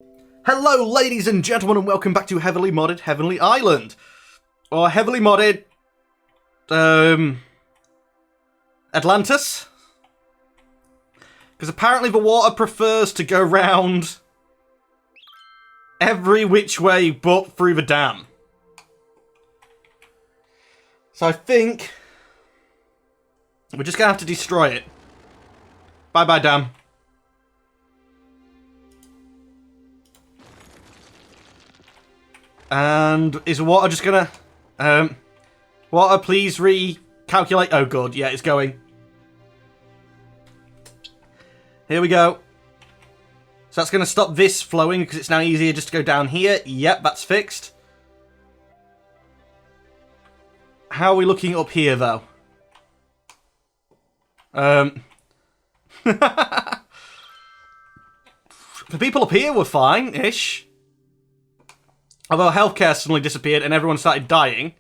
Hello ladies and gentlemen and welcome back to heavily modded Heavenly Island. Or heavily modded... Atlantis? Because apparently the water prefers to go round every which way but through the dam. So I think we're just going to have to destroy it. Bye-bye, dam. And is water just gonna... water, please recalculate. Oh, good. Yeah, it's going. Here we go. So that's going to stop this flowing because it's now easier just to go down here. Yep, that's fixed. How are we looking up here, though? The people up here were fine-ish. Although healthcare suddenly disappeared and everyone started dying.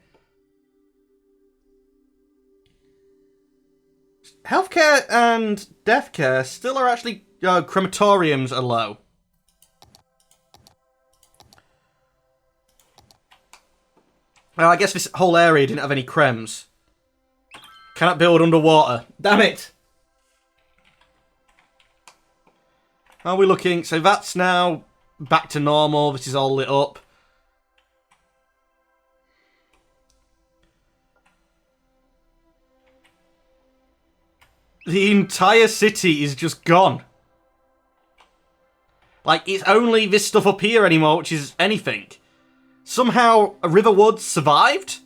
Healthcare and deathcare still are actually... crematoriums are low. Well, I guess this whole area didn't have any crems. Cannot build underwater. Damn it! How are we looking? So that's now back to normal. This is all lit up. The entire city is just gone. Like, it's only this stuff up here anymore, which is anything. Somehow, Riverwood survived?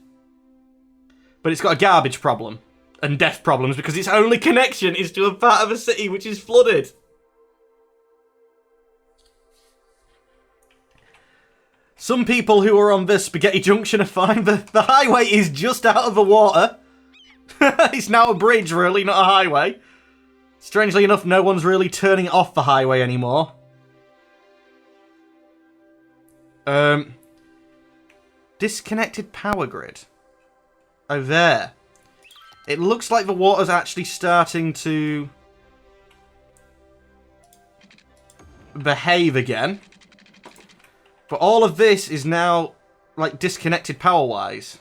But it's got a garbage problem. And death problems, because its only connection is to a part of a city which is flooded. Some people who are on the Spaghetti Junction are fine. The highway is just out of the water. It's now a bridge, really, not a highway. Strangely enough, no one's really turning off the highway anymore. Disconnected power grid. Oh, there. It looks like the water's actually starting to behave again. But all of this is now, like, disconnected power-wise.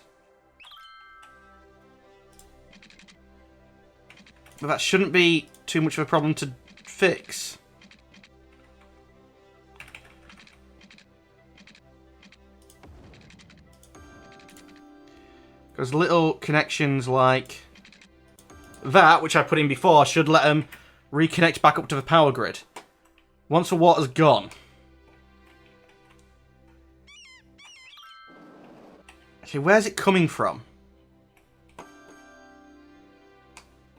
But that shouldn't be too much of a problem to fix. Because little connections like that, which I put in before, should let them reconnect back up to the power grid. Once the water's gone. Okay, where's it coming from?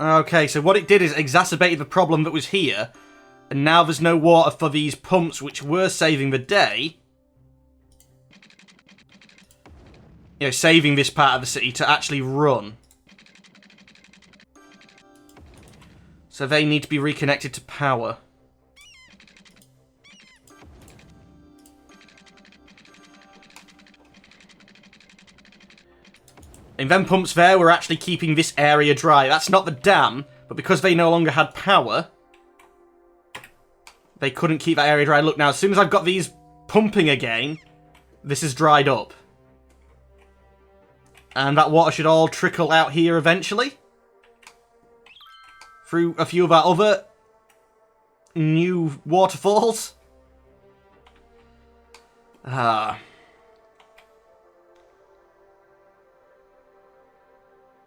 Okay, so what it did is exacerbated the problem that was here, and now there's no water for these pumps which were saving the day. You know, saving this part of the city to actually run. So they need to be reconnected to power. And them pumps there were actually keeping this area dry. That's not the dam, but because they no longer had power, they couldn't keep that area dry. Look, now, as soon as I've got these pumping again, this is dried up. And that water should all trickle out here eventually. Through a few of our other new waterfalls.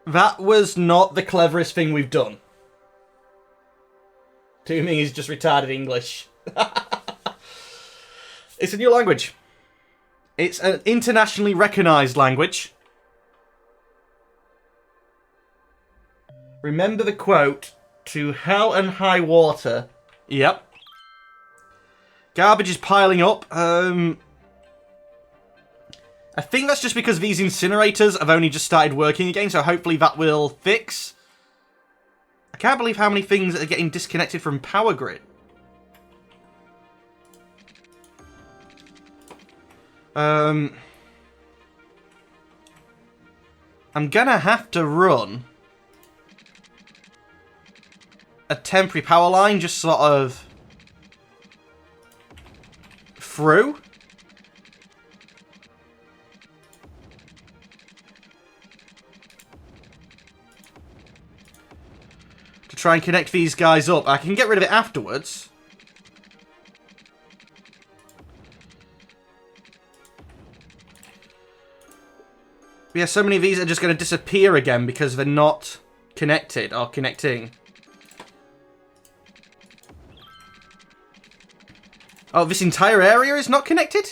That was not the cleverest thing we've done. Tooming is just retarded English. It's a new language. It's an internationally recognised language. Remember the quote, to hell and high water. Yep. Garbage is piling up. I think that's just because these incinerators have only just started working again, so hopefully that will fix. I can't believe how many things are getting disconnected from power grid. I'm gonna have to run a temporary power line just sort of through. To try and connect these guys up. I can get rid of it afterwards. But yeah, so many of these are just going to disappear again because they're not connected or connecting. Oh, this entire area is not connected?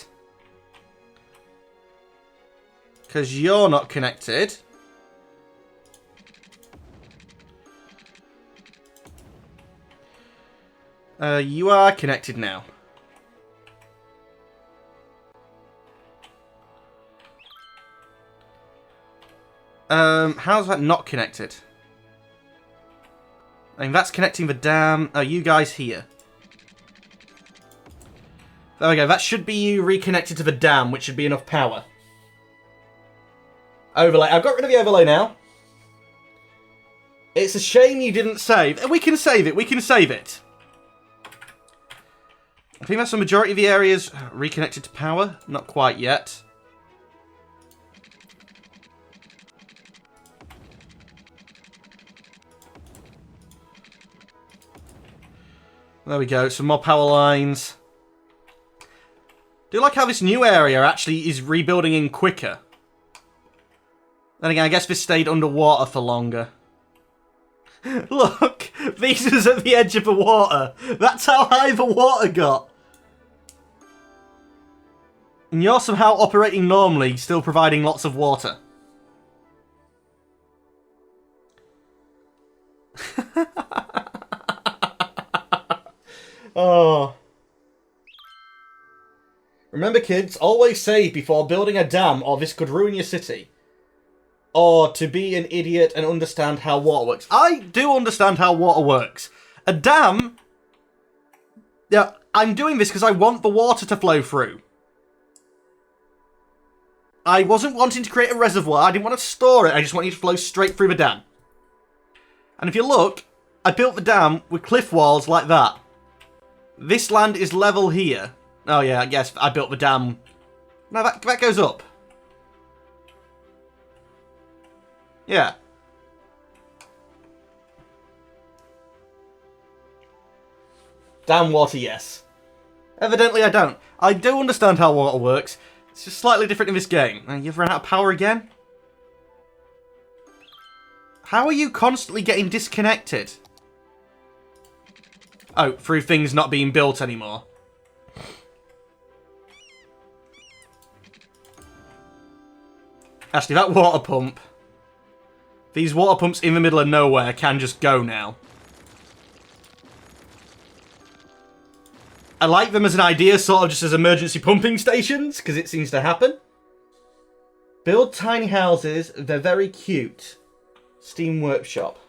Because you're not connected. You are connected now. How's that not connected? I mean, that's connecting the dam. Oh, you guys here. There we go. That should be you reconnected to the dam, which should be enough power. Overlay. I've got rid of the overlay now. It's a shame you didn't save. We can save it. We can save it. I think that's the majority of the areas reconnected to power. Not quite yet. There we go. Some more power lines. Do you like how this new area actually is rebuilding in quicker? Then again, I guess this stayed underwater for longer. Look! This is at the edge of the water. That's how high the water got. And you're somehow operating normally, still providing lots of water. Oh. Remember, kids, always save before building a dam, or this could ruin your city. Or to be an idiot and understand how water works. I do understand how water works. A dam... Yeah, I'm doing this because I want the water to flow through. I wasn't wanting to create a reservoir. I didn't want to store it. I just want it to flow straight through the dam. And if you look, I built the dam with cliff walls like that. This land is level here. Oh yeah, I guess I built the dam. No, that goes up. Yeah. Dam water, yes. Evidently I don't. I do understand how water works. It's just slightly different in this game. You've run out of power again? How are you constantly getting disconnected? Oh, through things not being built anymore. Actually, that water pump... These water pumps in the middle of nowhere can just go now. I like them as an idea, sort of just as emergency pumping stations, because it seems to happen. Build tiny houses. They're very cute. Steam Workshop.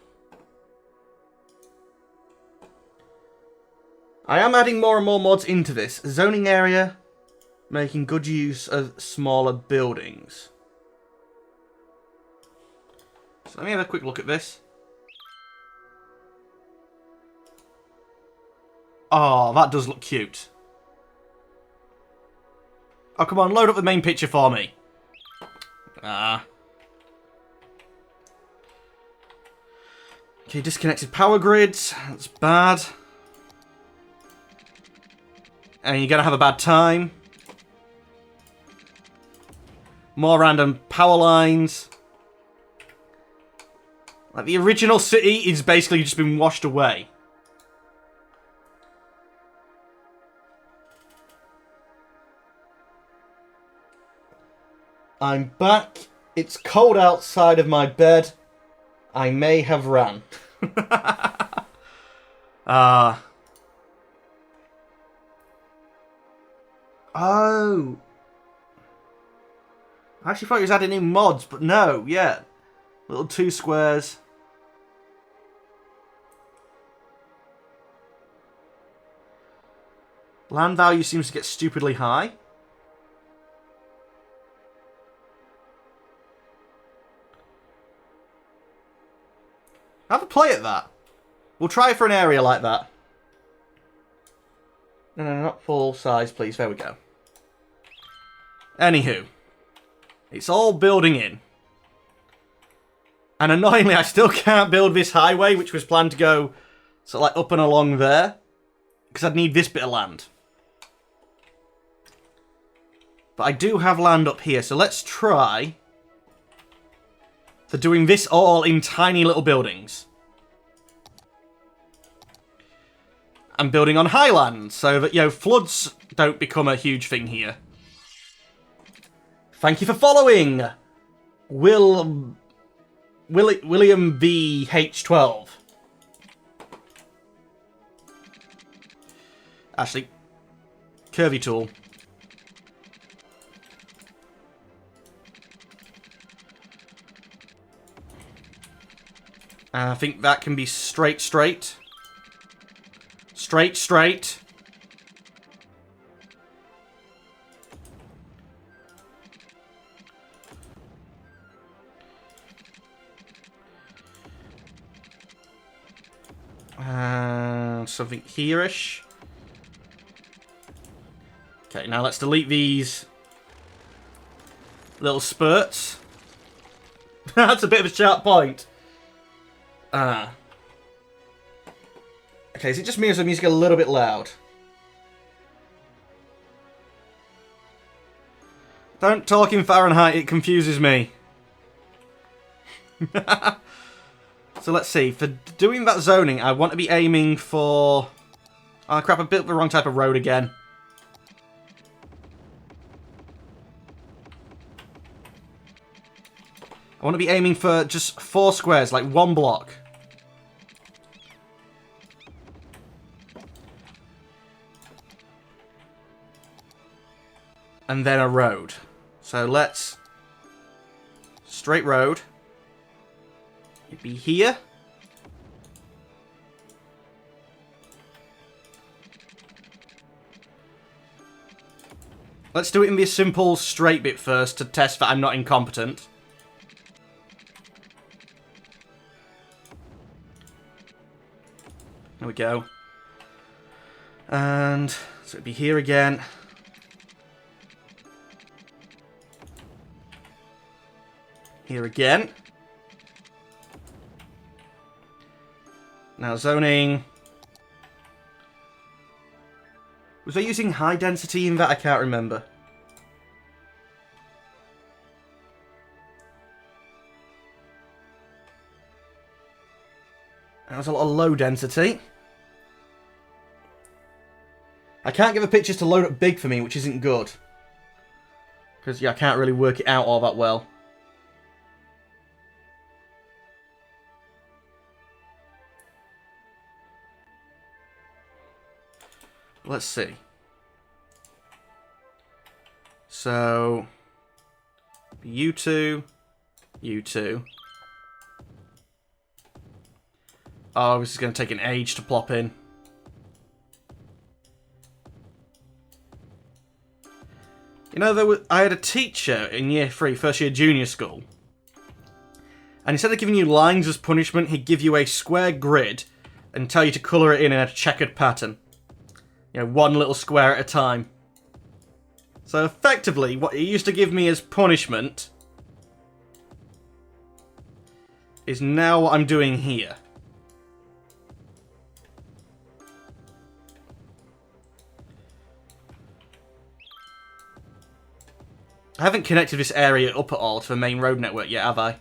I am adding more and more mods into this. Zoning area, making good use of smaller buildings. So let me have a quick look at this. Oh, that does look cute. Oh, come on, load up the main picture for me. Ah. Okay, disconnected power grids. That's bad. And you're going to have a bad time. More random power lines. Like, the original city is basically just been washed away. I'm back. It's cold outside of my bed. I may have ran. Oh. I actually thought he was adding in mods, but no, yeah. Little 2 squares. Land value seems to get stupidly high. Have a play at that. We'll try for an area like that. No, not full size, please. There we go. Anywho. It's all building in. And annoyingly, I still can't build this highway, which was planned to go sort of like up and along there. Because I'd need this bit of land. But I do have land up here, so let's try for doing this all in tiny little buildings. I'm building on highland, so that, you know, floods don't become a huge thing here. Thank you for following! William V. H12. Actually, curvy tool. I think that can be straight. Straight. Something here-ish. Okay, now let's delete these little spurts. That's a bit of a sharp point. Okay, is it just me or is the music a little bit loud? Don't talk in Fahrenheit, it confuses me. So let's see, for doing that zoning, I want to be aiming for... Oh crap, I built the wrong type of road again. I want to be aiming for just 4 squares, like 1 block. And then a road. So let's... Straight road. It'd be here. Let's do it in this simple straight bit first to test that I'm not incompetent. There we go. And so it'd be here again. Here again. Now zoning. Was I using high density in that? I can't remember. That was a lot of low density. I can't get the pictures to load up big for me, which isn't good. Because, yeah, I can't really work it out all that well. Let's see. So, you two. Oh, this is going to take an age to plop in. You know, I had a teacher in year 3, first year junior school. And instead of giving you lines as punishment, he'd give you a square grid and tell you to colour it in a checkered pattern. You know, 1 little square at a time. So effectively, what he used to give me as punishment is now what I'm doing here. I haven't connected this area up at all to the main road network yet, have I?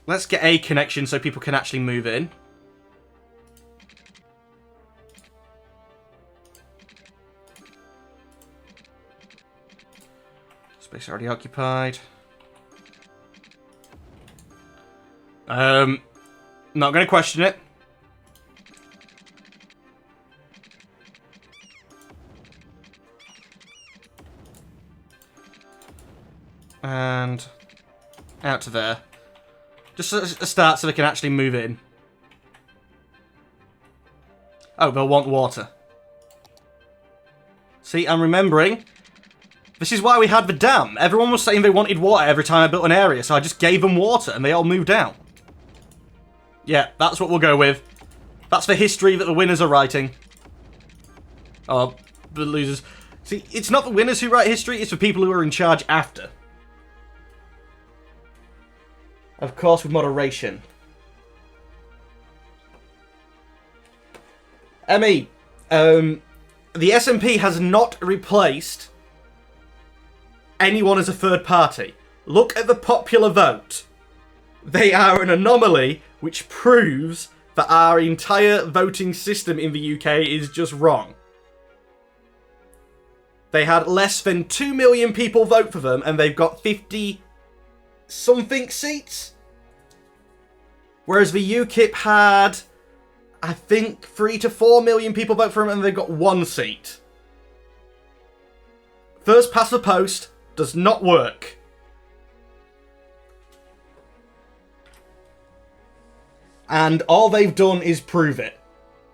Let's get a connection so people can actually move in. Space already occupied. Not going to question it. And out to there. Just a start so they can actually move in. Oh, they'll want water. See, I'm remembering. This is why we had the dam. Everyone was saying they wanted water every time I built an area, so I just gave them water and they all moved out. Yeah, that's what we'll go with. That's the history that the winners are writing. Oh, the losers. See, it's not the winners who write history, it's the people who are in charge after. Of course, with moderation. Emmy, the SNP has not replaced anyone as a third party. Look at the popular vote. They are an anomaly which proves that our entire voting system in the UK is just wrong. They had less than 2 million people vote for them, and they've got 50-something seats. Whereas the UKIP had, I think, 3 to 4 million people vote for them, and they've got 1 seat. First past the post does not work. And all they've done is prove it.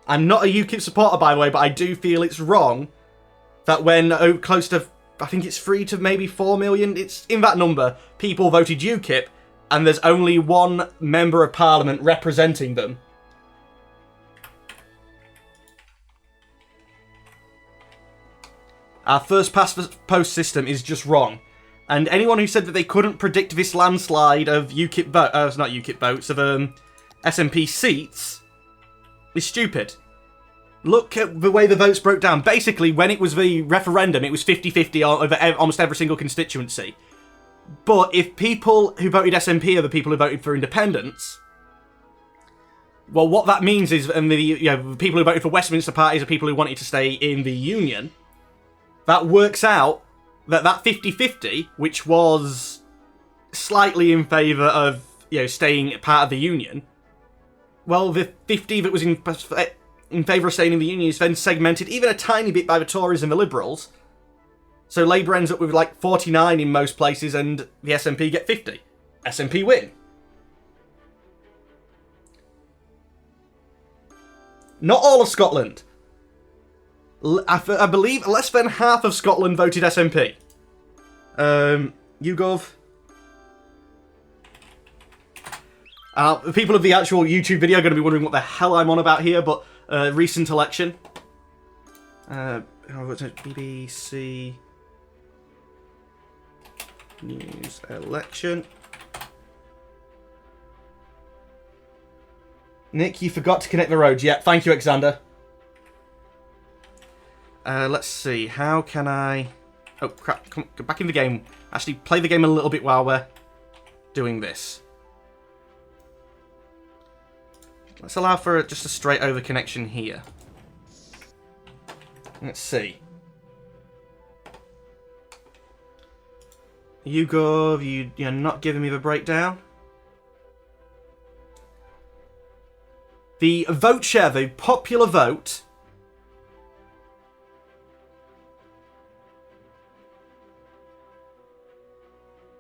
I'm not a UKIP supporter, by the way, but I do feel it's wrong that when close to, I think it's 3 to maybe 4 million, it's in that number, people voted UKIP, and there's only 1 member of parliament representing them. Our first past post system is just wrong. And anyone who said that they couldn't predict this landslide of UKIP votes, not UKIP votes, of SNP seats, is stupid. Look at the way the votes broke down. Basically, when it was the referendum, it was 50-50 over almost every single constituency. But if people who voted SNP are the people who voted for independence, well, what that means is, and the people who voted for Westminster parties are people who wanted to stay in the Union. That works out that 50-50, which was slightly in favour of staying part of the Union, well, the 50 that was in favour of staying in the Union is then segmented even a tiny bit by the Tories and the Liberals. So Labour ends up with like 49 in most places, and the SNP get 50. SNP win. Not all of Scotland. I believe less than half of Scotland voted SNP. YouGov. The people of the actual YouTube video are going to be wondering what the hell I'm on about here, but recent election. What's it? BBC News election. Nick, you forgot to connect the roads. Yeah, thank you, Alexander. Let's see. How can I... Oh, crap. Come back in the game. Actually, play the game a little bit while we're doing this. Let's allow for just a straight over connection here. Let's see. YouGov, you're not giving me the breakdown. The vote share, the popular vote.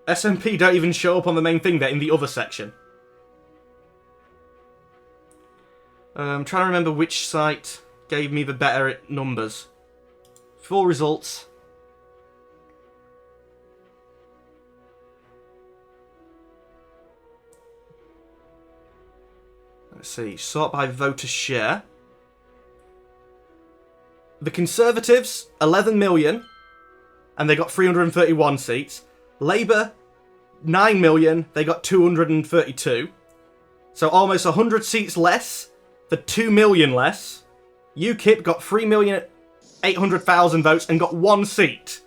SNP don't even show up on the main thing, they're in the other section. I'm trying to remember which site gave me the better numbers. Full results. Let's see, sort by voter share. The Conservatives, 11 million, and they got 331 seats. Labour, 9 million, they got 232. So almost 100 seats less, for 2 million less. UKIP got 3,800,000 votes and got 1 seat.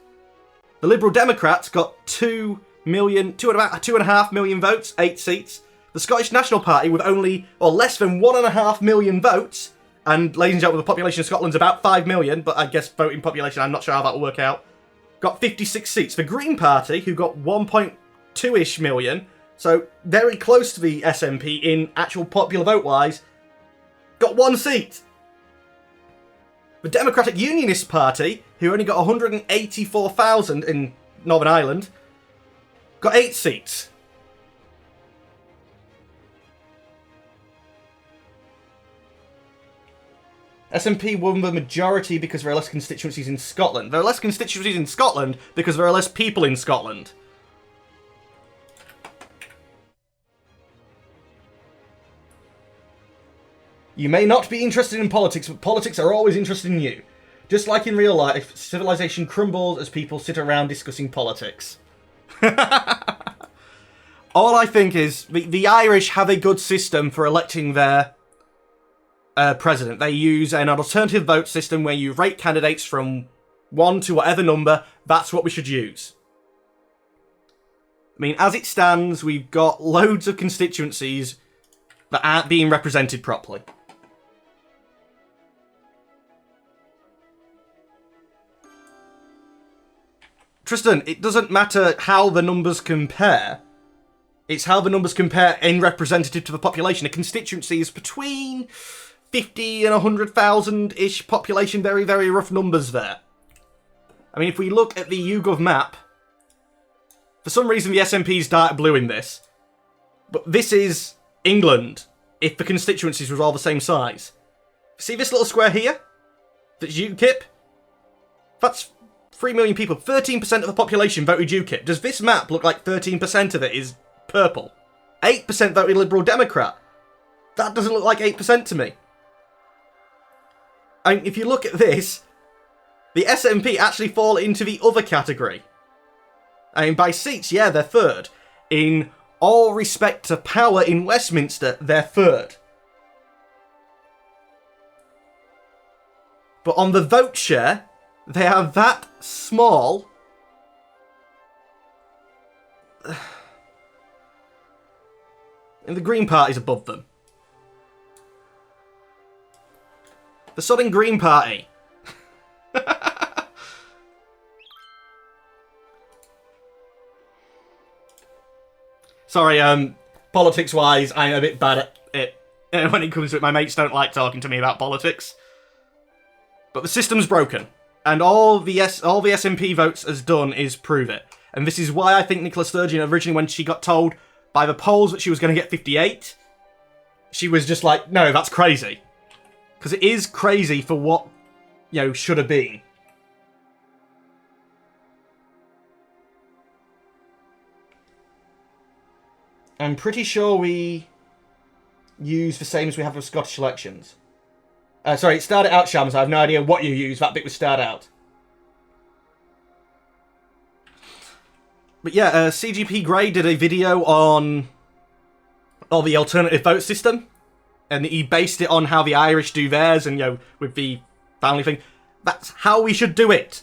The Liberal Democrats got 2.5 million votes, 8 seats. The Scottish National Party with only, or less than 1.5 million votes, and ladies and gentlemen, the population of Scotland's about 5 million, but I guess voting population, I'm not sure how that will work out, got 56 seats. The Green Party, who got 1.2-ish million, so very close to the SNP in actual popular vote-wise, got 1 seat. The Democratic Unionist Party, who only got 184,000 in Northern Ireland, got 8 seats. SNP won the majority because there are less constituencies in Scotland. There are less constituencies in Scotland because there are less people in Scotland. You may not be interested in politics, but politics are always interested in you. Just like in real life, civilization crumbles as people sit around discussing politics. All I think is the Irish have a good system for electing their president. They use an alternative vote system where you rate candidates from 1 to whatever number. That's what we should use. I mean, as it stands, we've got loads of constituencies that aren't being represented properly. Tristan, it doesn't matter how the numbers compare. It's how the numbers compare in representative to the population. A constituency is between 50 and 100,000-ish population. Very, very rough numbers there. I mean, if we look at the YouGov map, for some reason the SNP's dark blue in this, but this is England if the constituencies was all the same size. See this little square here? That's UKIP? That's 3 million people. 13% of the population voted UKIP. Does this map look like 13% of it is purple? 8% voted Liberal Democrat. That doesn't look like 8% to me. I mean, if you look at this, the SNP actually fall into the other category. I mean, by seats, yeah, they're third. In all respect to power in Westminster, they're third. But on the vote share, they are that small. And the Green Party's above them. The Southern Green Party. Sorry, politics-wise, I'm a bit bad at it. When it comes to it, my mates don't like talking to me about politics. But the system's broken. And all the SNP votes has done is prove it. And this is why I think Nicola Sturgeon, originally when she got told by the polls that she was going to get 58, she was just like, no, that's crazy. Because it is crazy for what, you know, should have been. I'm pretty sure we use the same as we have with Scottish elections. Sorry, it started out, Shams. I have no idea what you use. That bit was start out. But yeah, CGP Grey did a video on the alternative vote system. And he based it on how the Irish do theirs and, you know, with the family thing. That's how we should do it.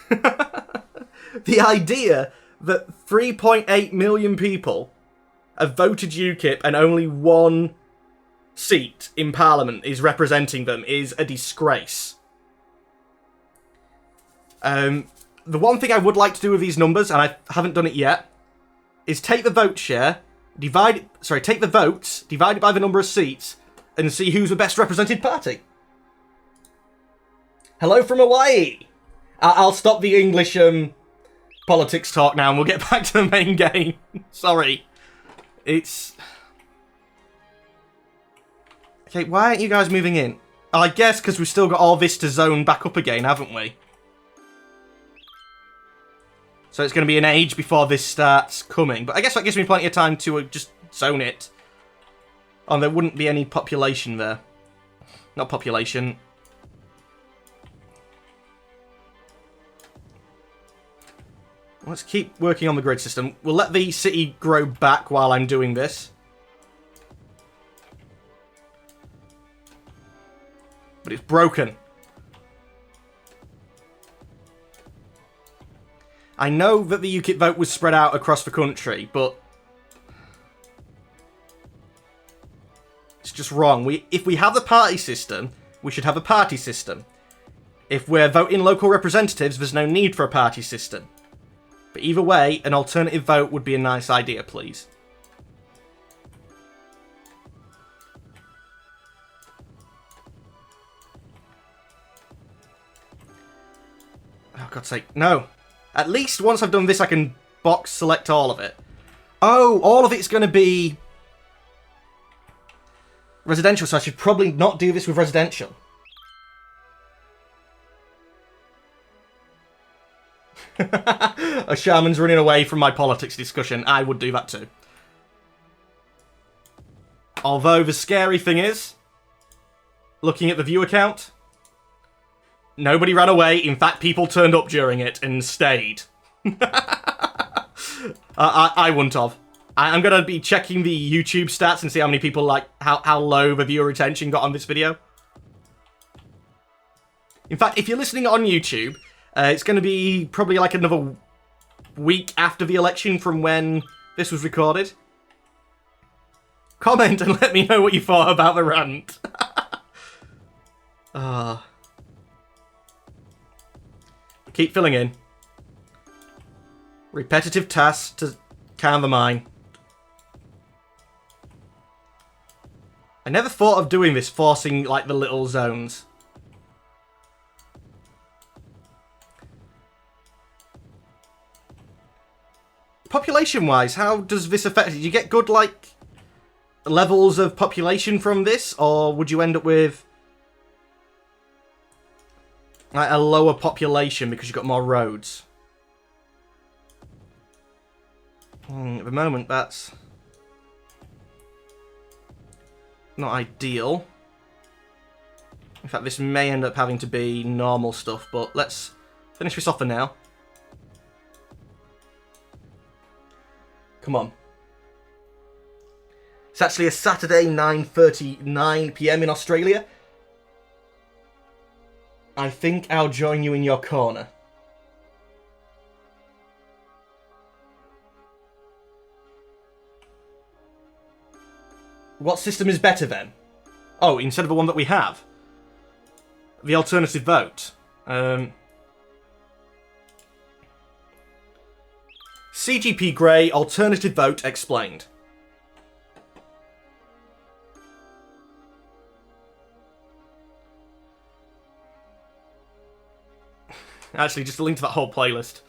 The idea that 3.8 million people have voted UKIP and only one seat in Parliament is representing them is a disgrace. The one thing I would like to do with these numbers, and I haven't done it yet, is take the vote share, take the votes, divide it by the number of seats, and see who's the best represented party. Hello from Hawaii! I'll stop the English politics talk now and we'll get back to the main game. Sorry. It's... Okay, why aren't you guys moving in? I guess because we've still got all this to zone back up again, haven't we? So it's going to be an age before this starts coming. But I guess that gives me plenty of time to just zone it. Oh, there wouldn't be any population there. Not population. Let's keep working on the grid system. We'll let the city grow back while I'm doing this. But it's broken. I know that the UKIP vote was spread out across the country, but it's just wrong. If we have the party system, we should have a party system. If we're voting local representatives, there's no need for a party system. But either way, an alternative vote would be a nice idea, please. Oh, God's sake, no. At least once I've done this, I can box select all of it. Oh, all of it's going to be residential, so I should probably not do this with residential. A shaman's running away from my politics discussion. I would do that too. Although the scary thing is, looking at the viewer count, Nobody ran away. In fact, people turned up during it and stayed. I wouldn't have. I'm going to be checking the YouTube stats and see how many people, like, how low the viewer retention got on this video. In fact, if you're listening on YouTube, it's going to be probably like another week after the election from when this was recorded. Comment and let me know what you thought about the rant. Keep filling in. Repetitive tasks to calm the mind. I never thought of doing this, forcing, like, the little zones. Population-wise, how does this affect it? Do you get good, like, levels of population from this? Or would you end up with, like, a lower population because you've got more roads? At the moment, that's not ideal. In fact, this may end up having to be normal stuff, but let's finish this off for now. Come on. It's actually a Saturday, 9:39 PM in Australia. I think I'll join you in your corner. What system is better then? Oh, instead of the one that we have? The alternative vote. CGP Grey, alternative vote explained. Actually, just a link to that whole playlist.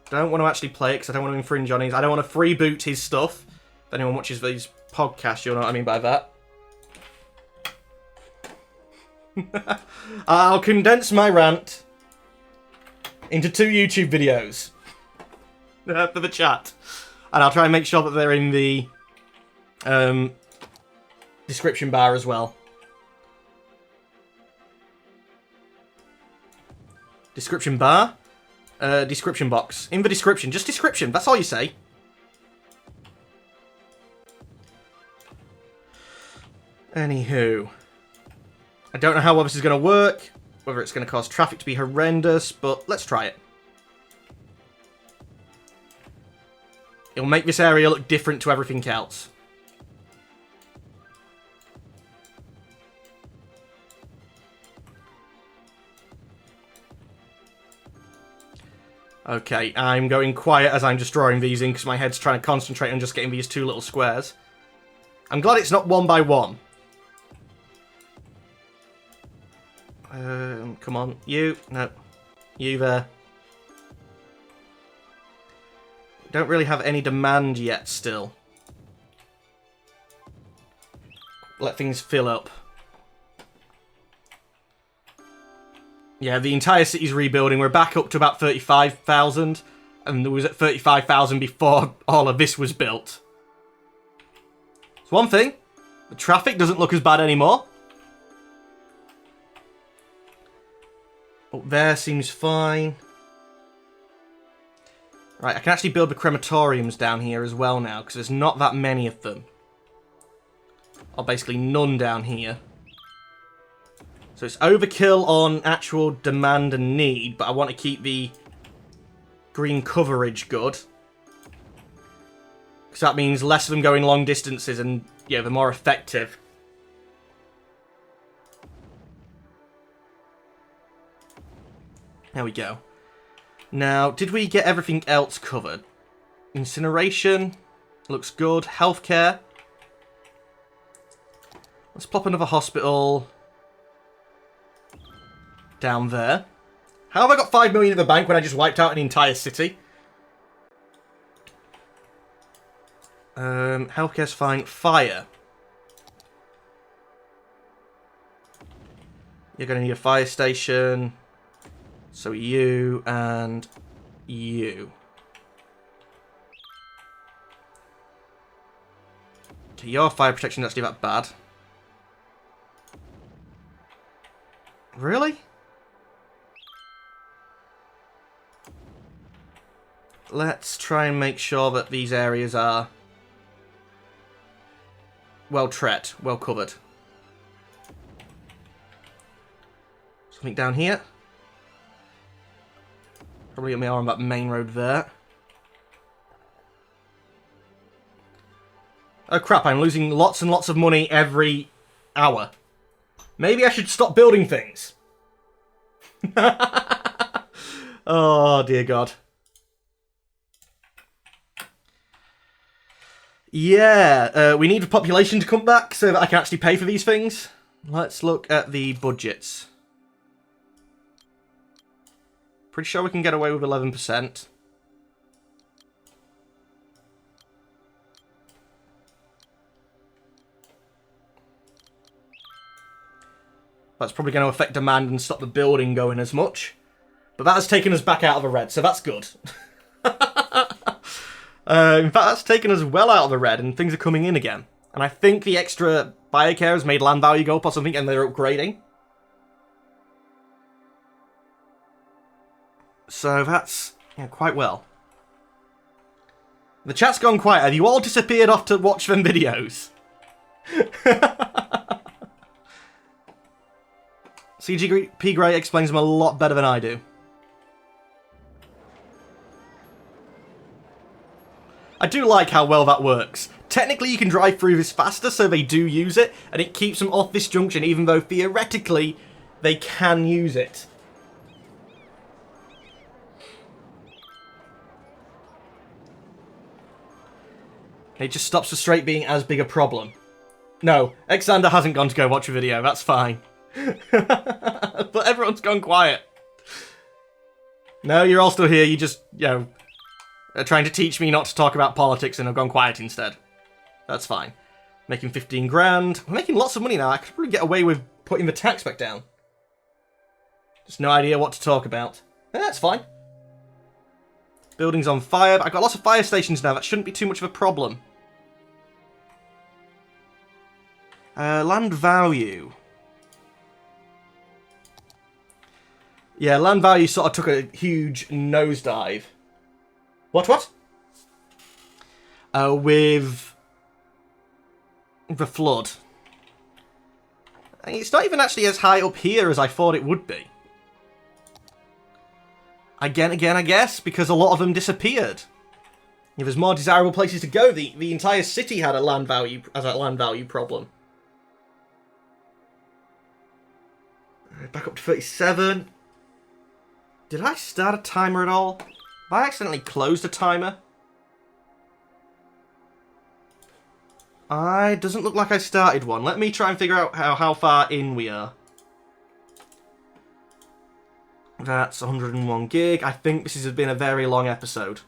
Don't want to actually play it because I don't want to infringe on his. I don't want to freeboot his stuff. If anyone watches these podcasts, you'll know what I mean by that. I'll condense my rant into 2 YouTube videos for the chat, and I'll try and make sure that they're in the description bar as well. Description bar? Description box. In the description. Just description. That's all you say. Anywho. I don't know how well this is going to work. Whether it's going to cause traffic to be horrendous. But let's try it. It'll make this area look different to everything else. Okay, I'm going quiet as I'm just drawing these in because my head's trying to concentrate on just getting these 2 little squares. I'm glad it's not 1 by 1. Come on. You. No. You there. Don't really have any demand yet still. Let things fill up. Yeah, the entire city's rebuilding. We're back up to about 35,000. And there was at 35,000 before all of this was built. It's one thing. The traffic doesn't look as bad anymore. Up there seems fine. Right, I can actually build the crematoriums down here as well now, because there's not that many of them. Or basically none down here. So it's overkill on actual demand and need, but I want to keep the green coverage good. Because that means less of them going long distances and, yeah, they're more effective. There we go. Now, did we get everything else covered? Incineration. Looks good. Healthcare. Let's plop another hospital down there. How have I got 5 million in the bank when I just wiped out an entire city? Healthcare's fine. Fire. You're going to need a fire station. So you and you. Okay, your fire protection is actually that bad. Really? Let's try and make sure that these areas are well tread, well covered. Something down here. Probably get me on that main road there. Oh crap, I'm losing lots and lots of money every hour. Maybe I should stop building things. Oh dear God. Yeah, we need the population to come back so that I can actually pay for these things. Let's look at the budgets. Pretty sure we can get away with 11%. That's probably going to affect demand and stop the building going as much. But that has taken us back out of the red, so that's good. In fact, that's taken us well out of the red, and things are coming in again. And I think the extra biocare has made land value go up or something, and they're upgrading. So that's quite well. The chat's gone quiet. Have you all disappeared off to watch them videos? CGP Grey explains them a lot better than I do. I do like how well that works. Technically, you can drive through this faster, so they do use it, and it keeps them off this junction, even though theoretically they can use it. It just stops the straight being as big a problem. No, Xander hasn't gone to go watch a video, that's fine. But everyone's gone quiet. No, you're all still here, you just, are trying to teach me not to talk about politics and have gone quiet instead. That's fine. Making 15 grand. I'm making lots of money now. I could probably get away with putting the tax back down. Just no idea what to talk about. That's fine. Building's on fire, but I've got lots of fire stations now. That shouldn't be too much of a problem. Land value. Yeah, land value sort of took a huge nosedive. What? With the flood. It's not even actually as high up here as I thought it would be. Again, I guess, because a lot of them disappeared. If there's more desirable places to go, the entire city had a land value problem. Back up to 37. Did I start a timer at all? Have I accidentally closed a timer? Doesn't look like I started one. Let me try and figure out how far in we are. That's 101 gig. I think this has been a very long episode.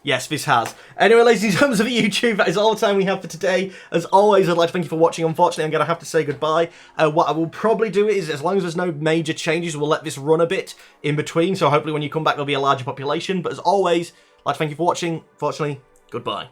Yes, this has. Anyway, ladies and gentlemen of YouTube, that is all the time we have for today. As always, I'd like to thank you for watching. Unfortunately, I'm going to have to say goodbye. What I will probably do is, as long as there's no major changes, we'll let this run a bit in between. So hopefully when you come back, there'll be a larger population. But as always, I'd like to thank you for watching. Unfortunately, goodbye.